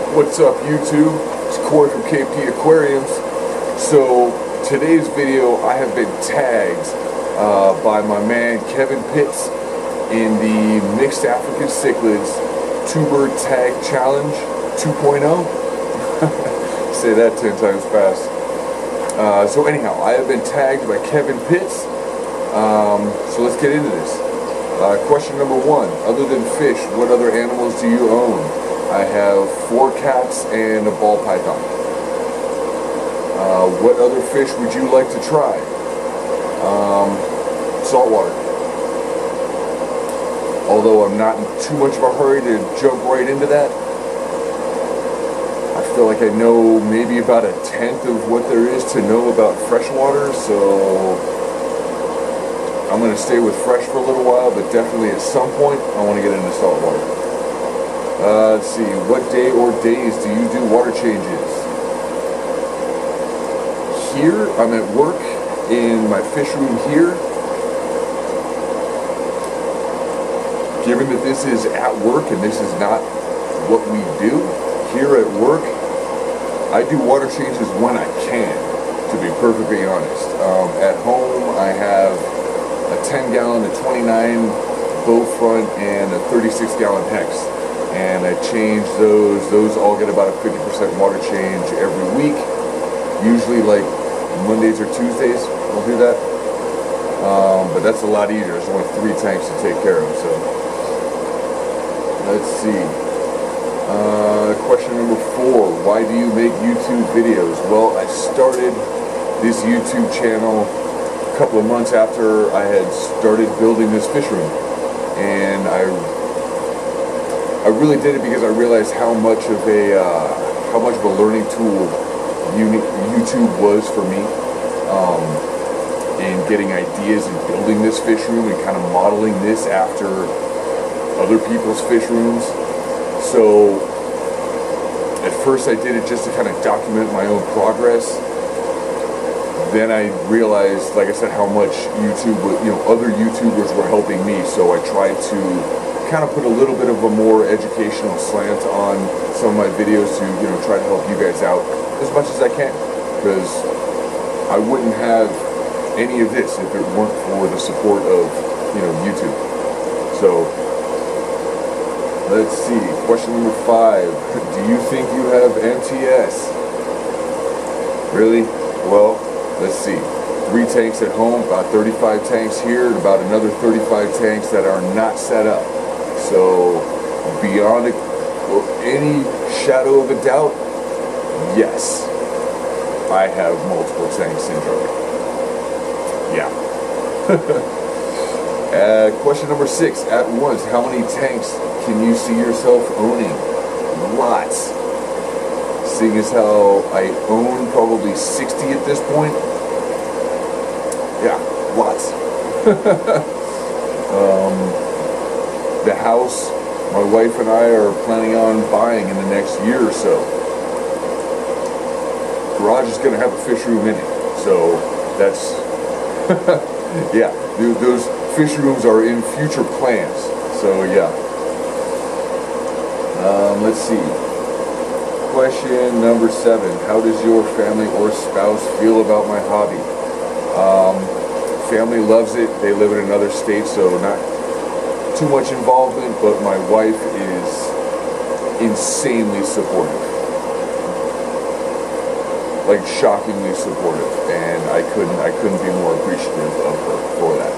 What's up, YouTube? It's Corey from KP Aquariums. So today's video, I have been tagged by my man Kevin Pitts in the Mixed African Cichlids Tuber Tag Challenge 2.0. Say that 10 times fast. So anyhow, I have been tagged by Kevin Pitts. So let's get into this. Question number 1. Other than fish, what other animals do you own? I have 4 cats and a ball python. What other fish would you like to try? Saltwater. Although I'm not in too much of a hurry to jump right into that. I feel like I know maybe about 1/10 of what there is to know about freshwater, so I'm going to stay with fresh for a little while, but definitely at some point I want to get into saltwater. Let's see, what day or days do you do water changes? Here, I'm at work in my fish room here. Given that this is at work and this is not what we do, here at work, I do water changes when I can, to be perfectly honest. At home, I have a 10-gallon, a 29 bow front, and a 36-gallon hex. And I change those. Those all get about a 50% water change every week. Usually like Mondays or Tuesdays, I'll do that. But that's a lot easier. There's only 3 tanks to take care of, so. Let's see. Question number 4. Why do you make YouTube videos? Well, I started this YouTube channel a couple of months after I had started building this fish room. And I really did it because I realized how much of a learning tool YouTube was for me in getting ideas and building this fish room and kind of modeling this after other people's fish rooms. So at first I did it just to kind of document my own progress. Then I realized, like I said, how much YouTube, other YouTubers were helping me. So I tried to kind of put a little bit of a more educational slant on some of my videos to, try to help you guys out as much as I can. Because I wouldn't have any of this if it weren't for the support of, YouTube. So let's see. Question number 5. Do you think you have M.T.S? Really? Well, let's see. 3 tanks at home, about 35 tanks here, and about another 35 tanks that are not set up. So, beyond any shadow of a doubt, yes, I have multiple tank syndrome. Yeah. Question number 6. At once, how many tanks can you see yourself owning? Lots. Seeing as how I own probably 60 at this point. Yeah, lots. The house my wife and I are planning on buying in the next year or so. Garage is going to have a fish room in it. So that's, yeah, those fish rooms are in future plans. So yeah. Let's see. Question number 7. How does your family or spouse feel about my hobby? Family loves it. They live in another state, so not too much involvement, but my wife is insanely supportive. Like shockingly supportive, and I couldn't be more appreciative of her for that.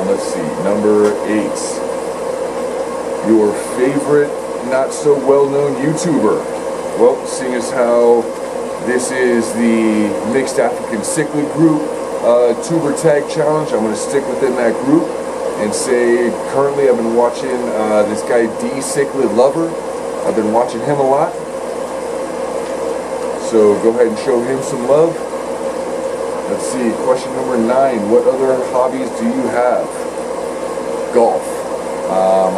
Let's see, number 8. Your favorite not so well-known YouTuber? Well, seeing as how this is the Mixed African Cichlid Group Tuber Tag Challenge, I'm going to stick within that group and say currently I've been watching this guy D Cichlid Lover. I've been watching him a lot. So go ahead and show him some love. Let's see, question number 9. What other hobbies do you have? Golf. I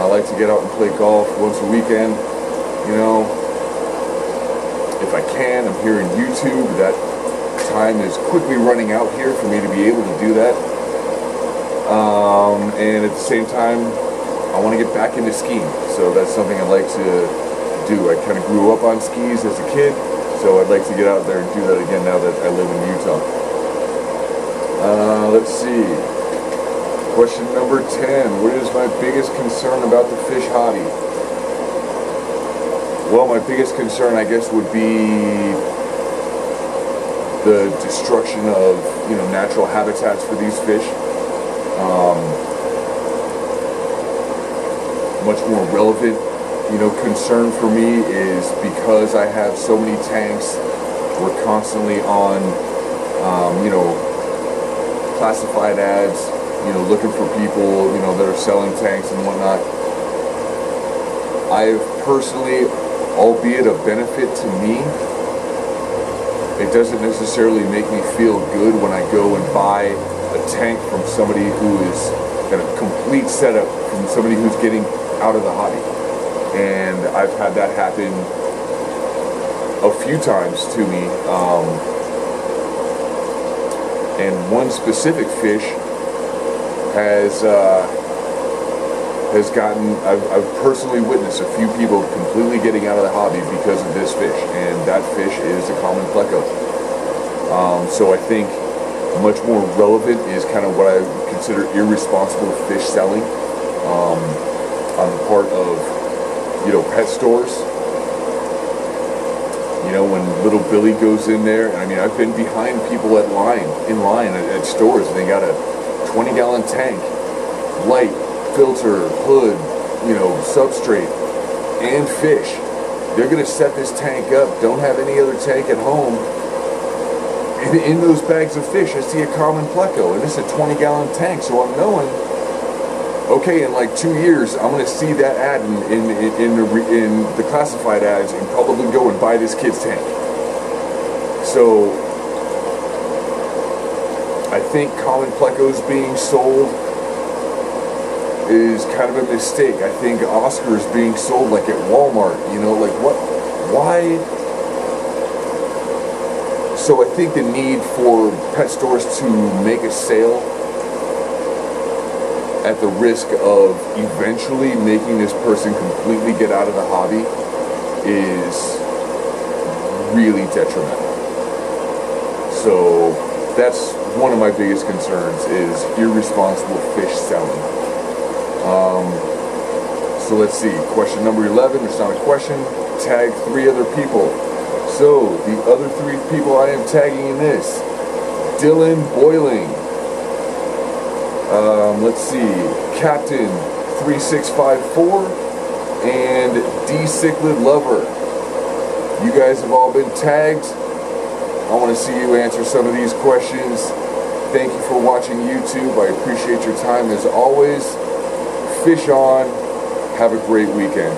like to get out and play golf once a weekend. If I can, I'm here in YouTube. That time is quickly running out here for me to be able to do that. And at the same time, I want to get back into skiing. So that's something I'd like to do. I kind of grew up on skis as a kid, so I'd like to get out there and do that again now that I live in Utah. Let's see. Question number 10. What is my biggest concern about the fish hobby? Well, my biggest concern, I guess, would be the destruction of, natural habitats for these fish. Much more relevant, concern for me is because I have so many tanks, we're constantly on, classified ads, looking for people, that are selling tanks and whatnot. I've personally, albeit a benefit to me, it doesn't necessarily make me feel good when I go and buy a tank from somebody who is got a complete setup from somebody who's getting out of the hobby. And I've had that happen a few times to me. And one specific fish has gotten, I've personally witnessed a few people completely getting out of the hobby because of this fish, and that fish is a common pleco. So I think much more relevant is kind of what I consider irresponsible fish selling on the part of, pet stores. When little Billy goes in there, and I mean, I've been behind people in line at stores, and they got a 20-gallon tank, light, filter, hood, substrate, and fish. They're going to set this tank up, don't have any other tank at home. And in those bags of fish, I see a common pleco, and it's a 20-gallon tank, so I'm knowing, okay, in like 2 years, I'm going to see that ad in the classified ads and probably go and buy this kid's tank. So I think common plecos being sold is kind of a mistake. I think Oscars being sold like at Walmart, like what, why? So I think the need for pet stores to make a sale at the risk of eventually making this person completely get out of the hobby is really detrimental. So that's one of my biggest concerns, is irresponsible fish selling. So let's see, question number 11, it's not a question, tag 3 other people. So the other 3 people I am tagging in this: Dylan Boiling, let's see, Captain 3654, and D Cichlid Lover. You guys have all been tagged. I want to see you answer some of these questions. Thank you for watching YouTube. I appreciate your time as always. Fish on. Have a great weekend.